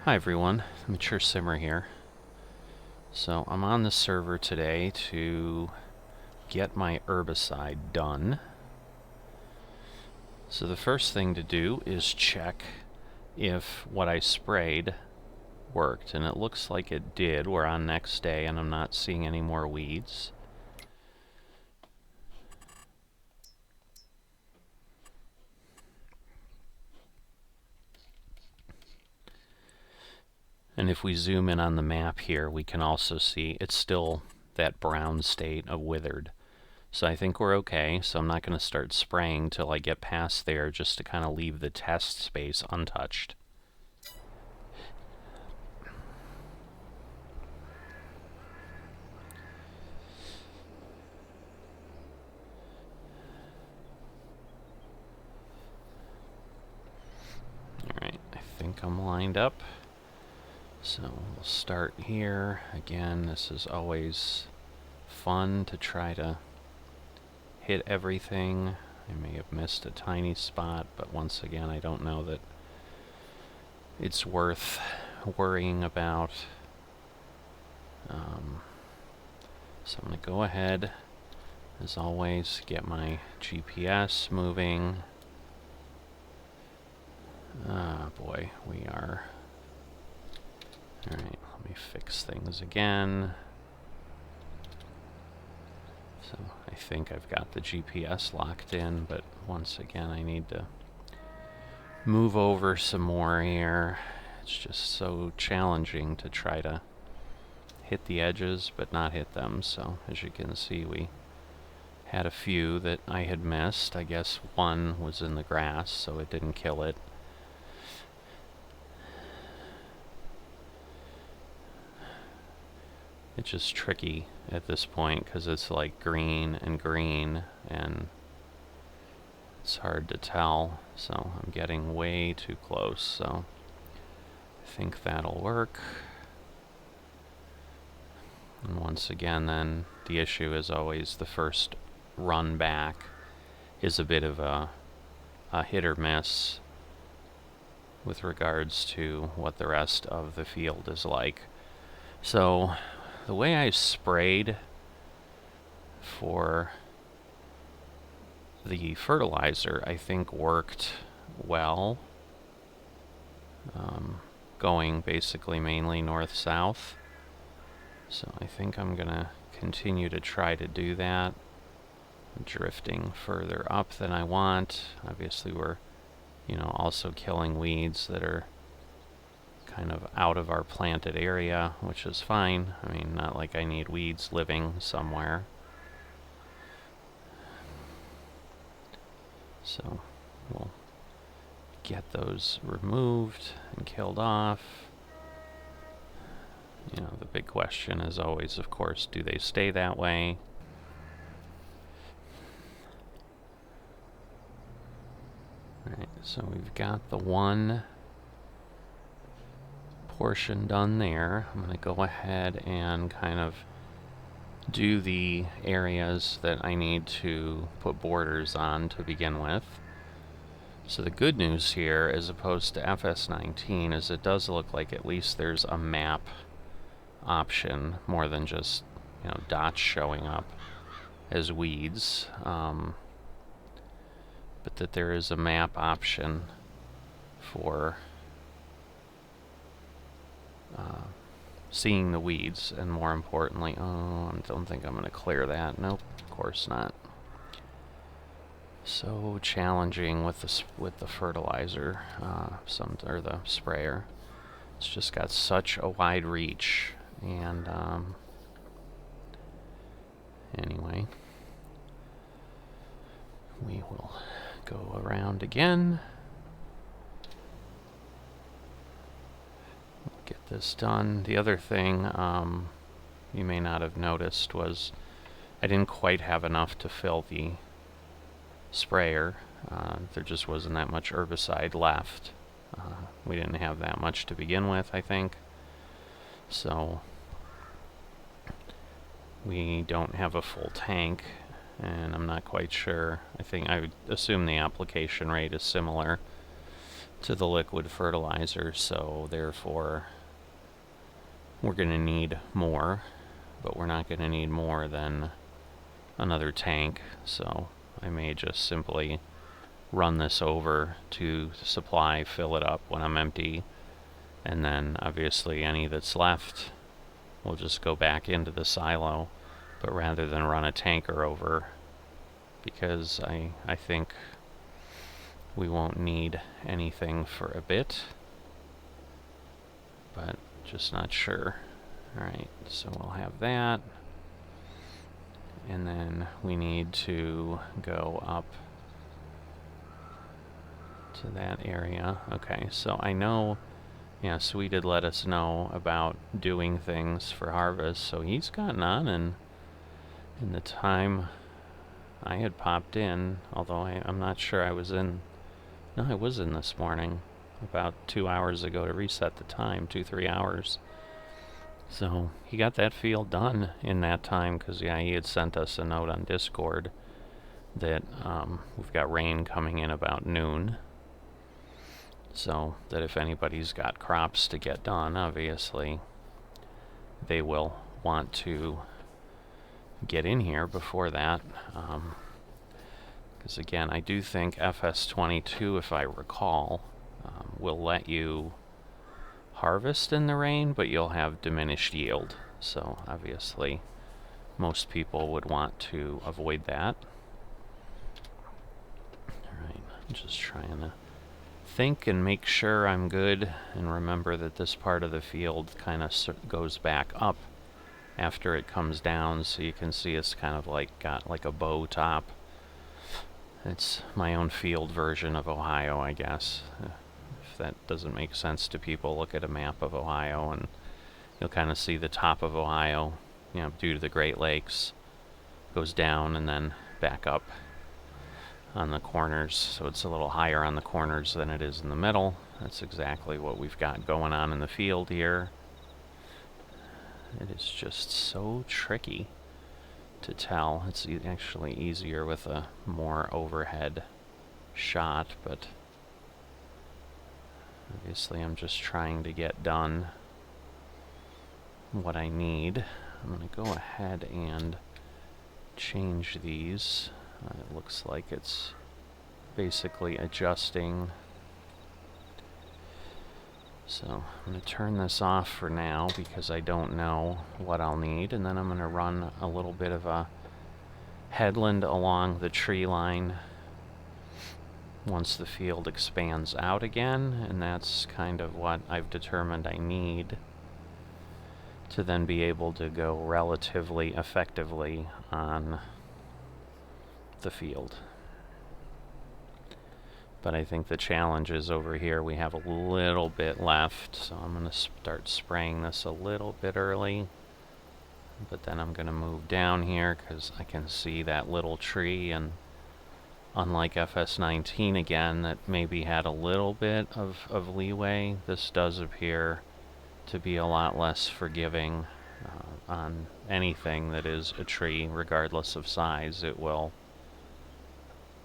Hi everyone, Mature Simmer here. So I'm on the server today to get my herbicide done. So the first thing to do is check if what I sprayed worked, and it looks like it did. We're on next day and I'm not seeing any more weeds. And if we zoom in on the map here, we can also see it's still that brown state of withered. So I think we're okay, so I'm not going to start spraying till I get past there, just to kind of leave the test space untouched. Alright, I think I'm lined up. So we'll start here. Again, this is always fun to try to hit everything. I may have missed a tiny spot, but once again, I don't know that it's worth worrying about. So I'm going to go ahead, as always, get my GPS moving. Ah, boy, we are... Alright, let me fix things again. So I think I've got the GPS locked in, but once again I need to move over some more here. It's just so challenging to try to hit the edges but not hit them. So as you can see, we had a few that I had missed. I guess one was in the grass, so it didn't kill it. It's just tricky at this point because it's like green and green and it's hard to tell. So I'm getting way too close, so I think that'll work. And once again, then the issue is always the first run back is a bit of a hit or miss with regards to what the rest of the field is like. So the way I sprayed for the fertilizer, I think worked well, going basically mainly north-south. So I think I'm gonna continue to try to do that. I'm drifting further up than I want. Obviously we're, also killing weeds that are kind of out of our planted area, which is fine. I mean, not like I need weeds living somewhere. So we'll get those removed and killed off. The big question is always, of course, do they stay that way? Alright, so we've got the one portion done there. I'm going to go ahead and kind of do the areas that I need to put borders on to begin with. So the good news here, as opposed to FS19, is it does look like at least there's a map option more than just dots showing up as weeds, but that there is a map option for seeing the weeds, and more importantly, I don't think I'm going to clear that. Nope, of course not. So challenging with the fertilizer, or the sprayer. It's just got such a wide reach, and anyway, we will go around again. Get this done. The other thing you may not have noticed was I didn't quite have enough to fill the sprayer. There just wasn't that much herbicide left. We didn't have that much to begin with, I think. So we don't have a full tank, and I'm not quite sure. I would assume the application rate is similar, to the liquid fertilizer, so therefore we're going to need more, but we're not going to need more than another tank, so I may just simply run this over to supply, fill it up when I'm empty, and then obviously any that's left will just go back into the silo, but rather than run a tanker over, because I think we won't need anything for a bit, but just not sure. Alright, so we'll have that, and then we need to go up to that area. Okay, so I know, yeah, Sweet did let us know about doing things for harvest, so he's gotten on, and in the time I had popped in, although I'm not sure I was in. No, I was in this morning, about 2 hours ago to reset the time, 2-3 hours. So he got that field done in that time, because yeah, he had sent us a note on Discord that we've got rain coming in about noon, so that if anybody's got crops to get done, obviously they will want to get in here before that, because again, I do think FS22, if I recall, will let you harvest in the rain, but you'll have diminished yield, so obviously most people would want to avoid that. Alright, I'm just trying to think and make sure I'm good, and remember that this part of the field kind of goes back up after it comes down, so you can see it's kind of like got like a bow top. It's my own field version of Ohio, I guess. If that doesn't make sense to people, look at a map of Ohio and you'll kind of see the top of Ohio, you know, due to the Great Lakes, goes down and then back up on the corners, so it's a little higher on the corners than it is in the middle. That's exactly what we've got going on in the field here. It is just so tricky to tell. It's actually easier with a more overhead shot, but obviously I'm just trying to get done what I need. I'm going to go ahead and change these. It looks like it's basically adjusting. So I'm going to turn this off for now because I don't know what I'll need, and then I'm going to run a little bit of a headland along the tree line once the field expands out again, and that's kind of what I've determined I need to then be able to go relatively effectively on the field. But I think the challenge is over here we have a little bit left, so I'm going to start spraying this a little bit early, but then I'm going to move down here because I can see that little tree, and unlike FS19 again that maybe had a little bit of leeway, this does appear to be a lot less forgiving on anything that is a tree, regardless of size. It will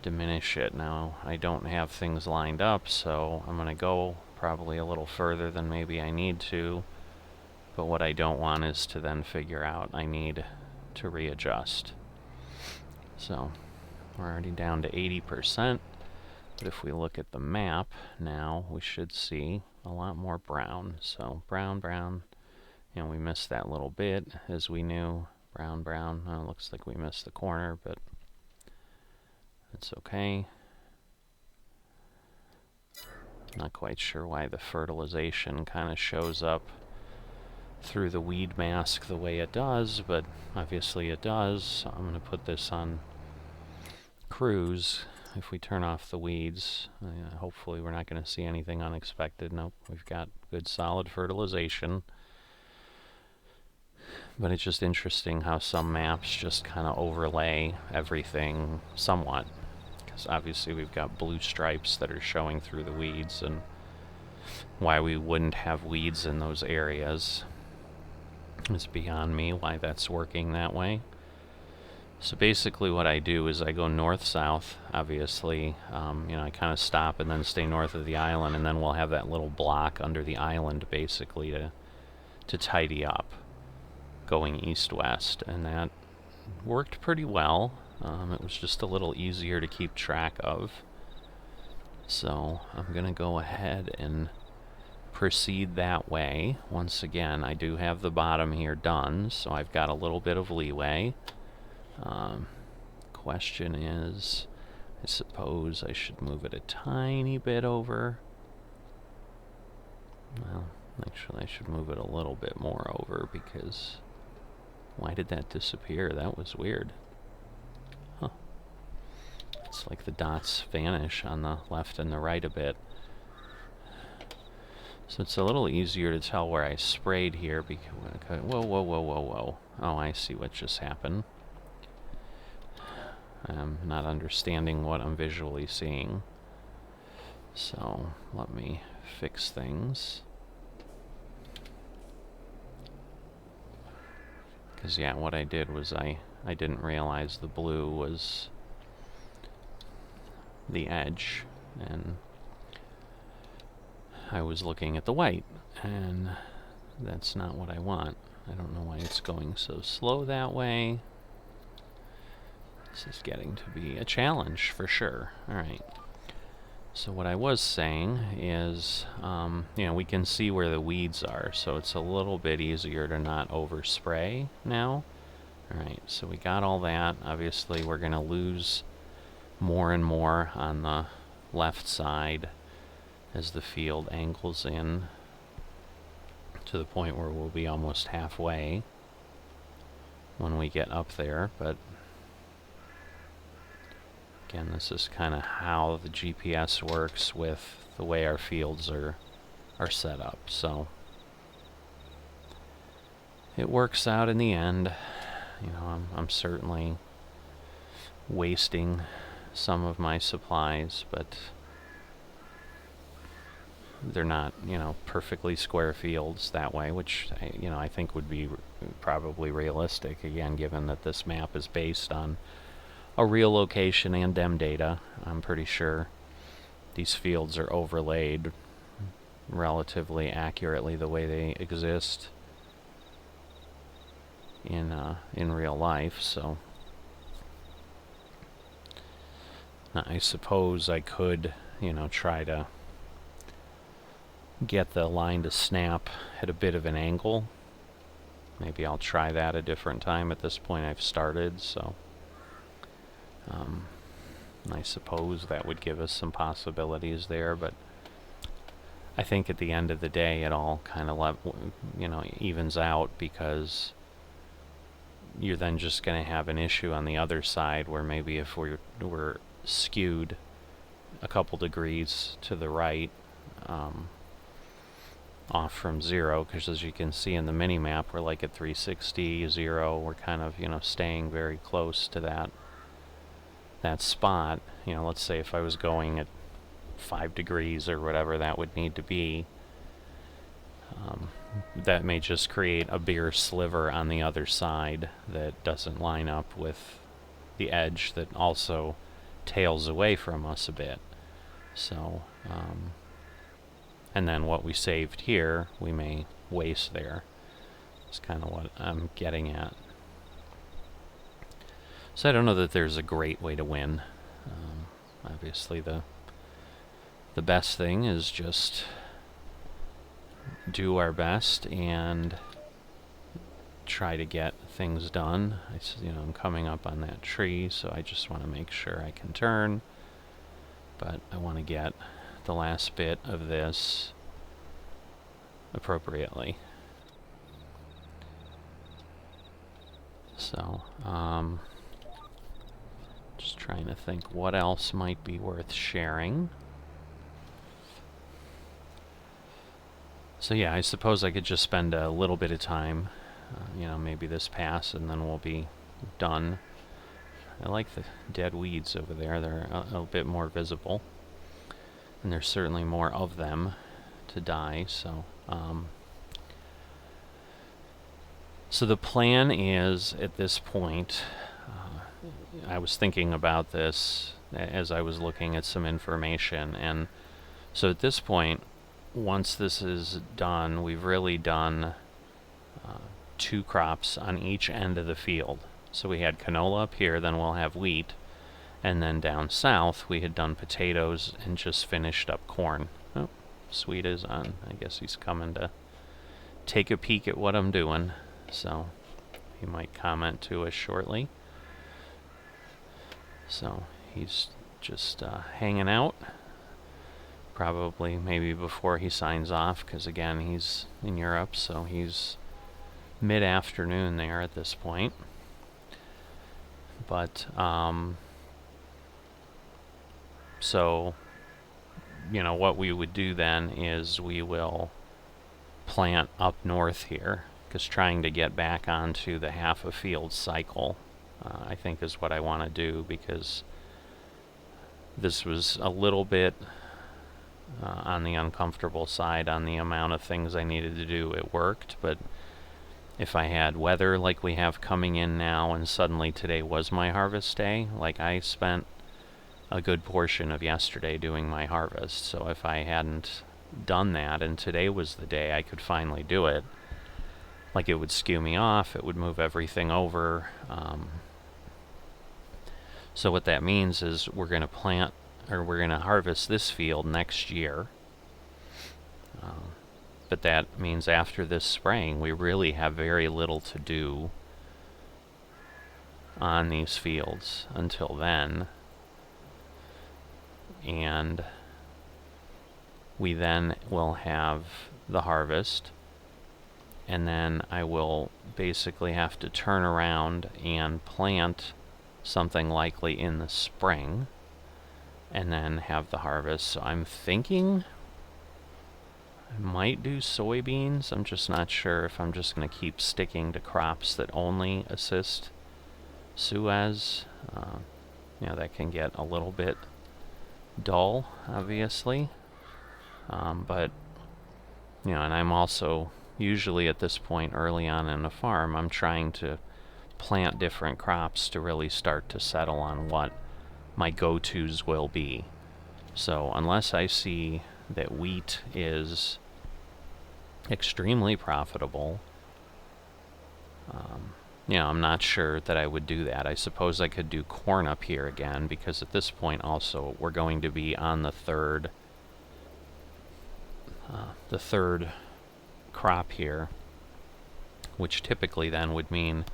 diminish it. Now, I don't have things lined up, so I'm going to go probably a little further than maybe I need to, but what I don't want is to then figure out I need to readjust. So, we're already down to 80%, but if we look at the map now, we should see a lot more brown. So, brown, brown, and we missed that little bit, as we knew. Brown, brown. Looks like we missed the corner, but it's okay. Not quite sure why the fertilization kind of shows up through the weed mask the way it does, but obviously it does. So I'm going to put this on cruise. If we turn off the weeds, hopefully we're not going to see anything unexpected. Nope, we've got good solid fertilization. But it's just interesting how some maps just kind of overlay everything somewhat. Because obviously we've got blue stripes that are showing through the weeds, and why we wouldn't have weeds in those areas is beyond me, why that's working that way. So basically what I do is I go north-south, obviously. You know, I kind of stop and then stay north of the island, and then we'll have that little block under the island basically to tidy up going east-west, and that worked pretty well. It was just a little easier to keep track of. So I'm going to go ahead and proceed that way. Once again, I do have the bottom here done, so I've got a little bit of leeway. Question is, I suppose I should move it a tiny bit over. Well, actually I should move it a little bit more over, because why did that disappear? That was weird. Huh. It's like the dots vanish on the left and the right a bit. So it's a little easier to tell where I sprayed here because... Whoa, whoa, whoa, whoa, whoa. Oh, I see what just happened. I'm not understanding what I'm visually seeing. So let me fix things. Because, yeah, what I did was I didn't realize the blue was the edge, and I was looking at the white, and that's not what I want. I don't know why it's going so slow that way. This is getting to be a challenge for sure. Alright. So what I was saying is, you know, we can see where the weeds are, so it's a little bit easier to not overspray now. Alright, so we got all that. Obviously, we're going to lose more and more on the left side as the field angles in to the point where we'll be almost halfway when we get up there. But again, this is kind of how the GPS works with the way our fields are set up. So it works out in the end. You know, I'm certainly wasting some of my supplies, but they're not, you know, perfectly square fields that way, which, you know, I think would be probably realistic, again, given that this map is based on a real location and DEM data. I'm pretty sure these fields are overlaid relatively accurately the way they exist in real life. So I suppose I could, you know, try to get the line to snap at a bit of an angle. Maybe I'll try that a different time. At this point I've started, so I suppose that would give us some possibilities there, but I think at the end of the day it all kind of you know, evens out, because you're then just going to have an issue on the other side where maybe if we're skewed a couple degrees to the right, off from 0, because as you can see in the mini map, we're like at 360, 0, we're kind of, you know, staying very close to that spot. You know, let's say if I was going at 5 degrees or whatever that would need to be, that may just create a bigger sliver on the other side that doesn't line up with the edge that also tails away from us a bit. So, and then what we saved here, we may waste there. That's kind of what I'm getting at. So I don't know that there's a great way to win. Obviously, the best thing is just do our best and try to get things done. You know, I'm coming up on that tree, so I just want to make sure I can turn. But I want to get the last bit of this appropriately. So, just trying to think what else might be worth sharing. So yeah, I suppose I could just spend a little bit of time, you know, maybe this pass, and then we'll be done. I like the dead weeds over there. They're a bit more visible, and there's certainly more of them to die. So, so the plan is, at this point, I was thinking about this as I was looking at some information, and so at this point, once this is done, we've really done 2 crops on each end of the field. So we had canola up here, then we'll have wheat, and then down south we had done potatoes and just finished up corn. Oh, Sweet is on. I guess he's coming to take a peek at what I'm doing, so he might comment to us shortly. So he's just hanging out, probably maybe before he signs off, because again, he's in Europe, so he's mid-afternoon there at this point. But so what we would do then is we will plant up north here, because trying to get back onto the half a field cycle I think is what I want to do, because this was a little bit on the uncomfortable side on the amount of things I needed to do. It worked, but if I had weather like we have coming in now, and suddenly today was my harvest day, like I spent a good portion of yesterday doing my harvest, so if I hadn't done that and today was the day I could finally do it, like it would skew me off, it would move everything over. So what that means is we're going to harvest this field next year. But that means after this spraying, we really have very little to do on these fields until then. And we then will have the harvest, and then I will basically have to turn around and plant something likely in the spring, and then have the harvest. So I'm thinking I might do soybeans. I'm just not sure if I'm just going to keep sticking to crops that only assist Suez. That can get a little bit dull, obviously. But, and I'm also, usually at this point early on in a farm, I'm trying to plant different crops to really start to settle on what my go-tos will be. So unless I see that wheat is extremely profitable, I'm not sure that I would do that. I suppose I could do corn up here again, because at this point also we're going to be on the third crop here, which typically then would mean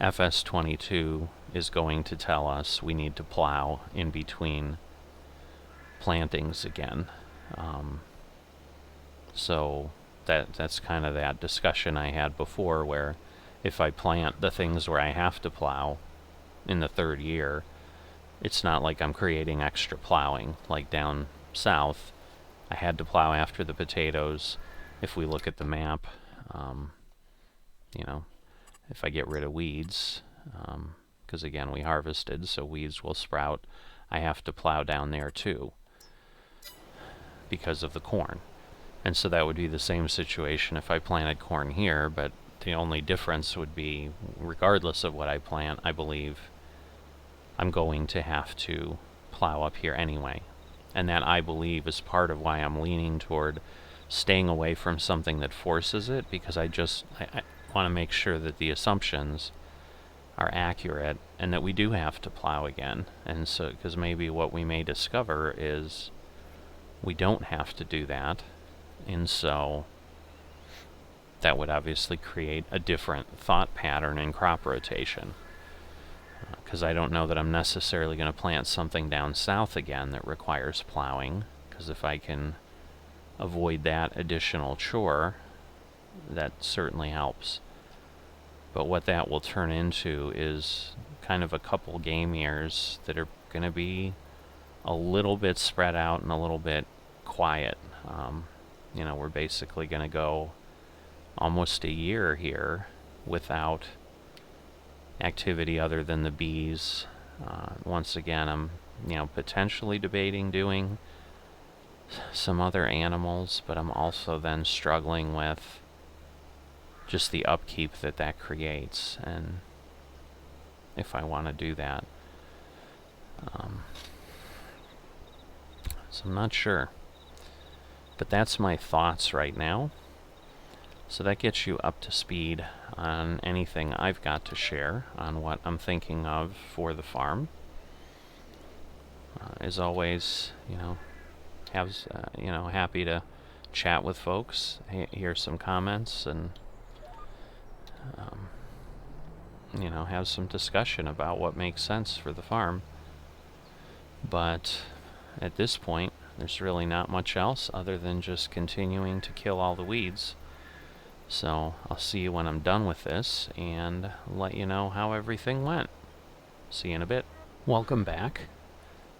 FS22 is going to tell us we need to plow in between plantings again. So that's kind of that discussion I had before, where if I plant the things where I have to plow in the 3rd year, it's not like I'm creating extra plowing. Like down south, I had to plow after the potatoes. If we look at the map, if I get rid of weeds, because again we harvested, so weeds will sprout, I have to plow down there too because of the corn. And so that would be the same situation if I planted corn here, but the only difference would be, regardless of what I plant, I believe I'm going to have to plow up here anyway. And that, I believe, is part of why I'm leaning toward staying away from something that forces it, because I want to make sure that the assumptions are accurate and that we do have to plow again. And so, because maybe what we may discover is we don't have to do that, and so that would obviously create a different thought pattern in crop rotation. Because I don't know that I'm necessarily going to plant something down south again that requires plowing, because if I can avoid that additional chore, that certainly helps. But what that will turn into is kind of a couple game years that are going to be a little bit spread out and a little bit quiet. We're basically going to go almost a year here without activity other than the bees. Once again, I'm potentially debating doing some other animals, but I'm also then struggling with just the upkeep that creates, and if I want to do that. So I'm not sure. But that's my thoughts right now. So that gets you up to speed on anything I've got to share on what I'm thinking of for the farm. As always, happy to chat with folks, hear some comments, and have some discussion about what makes sense for the farm. But at this point, there's really not much else other than just continuing to kill all the weeds. So I'll see you when I'm done with this and let you know how everything went. See you in a bit. Welcome back.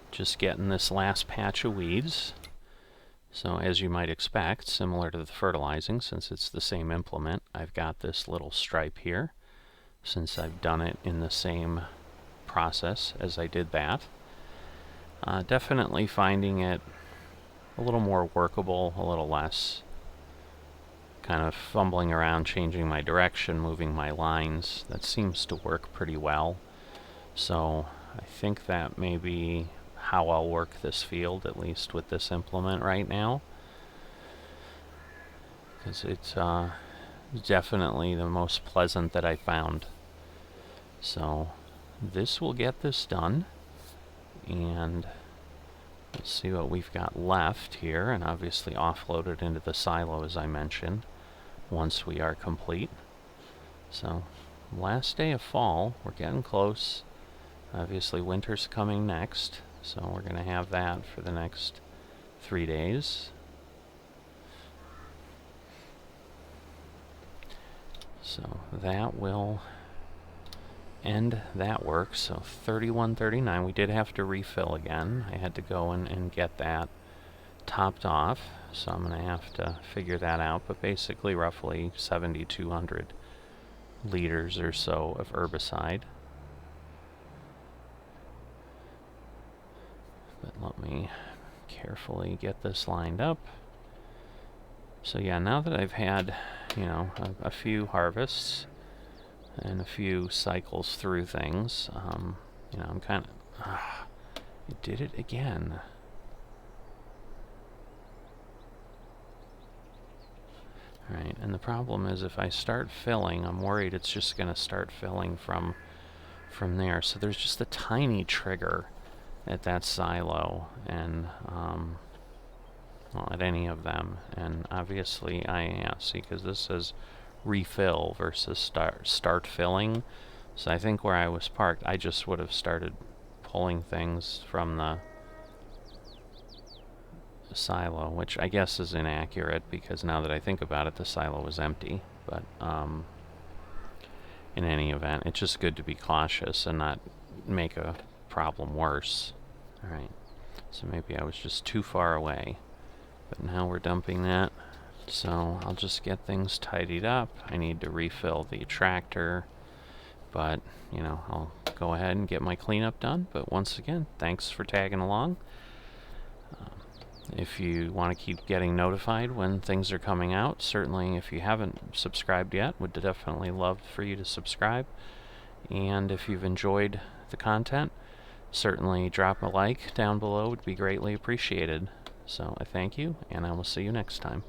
Just getting this last patch of weeds. So as you might expect, similar to the fertilizing, since it's the same implement, I've got this little stripe here, since I've done it in the same process as I did that. Definitely finding it a little more workable, a little less kind of fumbling around, changing my direction, moving my lines. That seems to work pretty well. So I think that may be how I'll work this field, at least with this implement right now. Because it's definitely the most pleasant that I found. So this will get this done. And let's see what we've got left here, and obviously offload it into the silo as I mentioned once we are complete. So last day of fall, we're getting close. Obviously winter's coming next, so we're going to have that for the next 3 days. So that will end that work. So 3139, we did have to refill again. I had to go and get that topped off, so I'm going to have to figure that out, but basically roughly 7,200 liters or so of herbicide. But let me carefully get this lined up. So yeah, now that I've had, a few harvests and a few cycles through things, I'm kind of... it did it again. Right, and the problem is if I start filling, I'm worried it's just going to start filling from there. So there's just a tiny trigger at that silo, and well, at any of them. And obviously see, because this says refill versus start filling. So I think where I was parked, I just would have started pulling things from the silo, which I guess is inaccurate because now that I think about it, the silo was empty. But in any event, it's just good to be cautious and not make a problem worse. Alright, so maybe I was just too far away, but now we're dumping that. So I'll just get things tidied up. I need to refill the tractor, but I'll go ahead and get my cleanup done. But once again, thanks for tagging along. If you want to keep getting notified when things are coming out, certainly if you haven't subscribed yet, would definitely love for you to subscribe. And if you've enjoyed the content, certainly drop a like down below, would be greatly appreciated. So I thank you, and I will see you next time.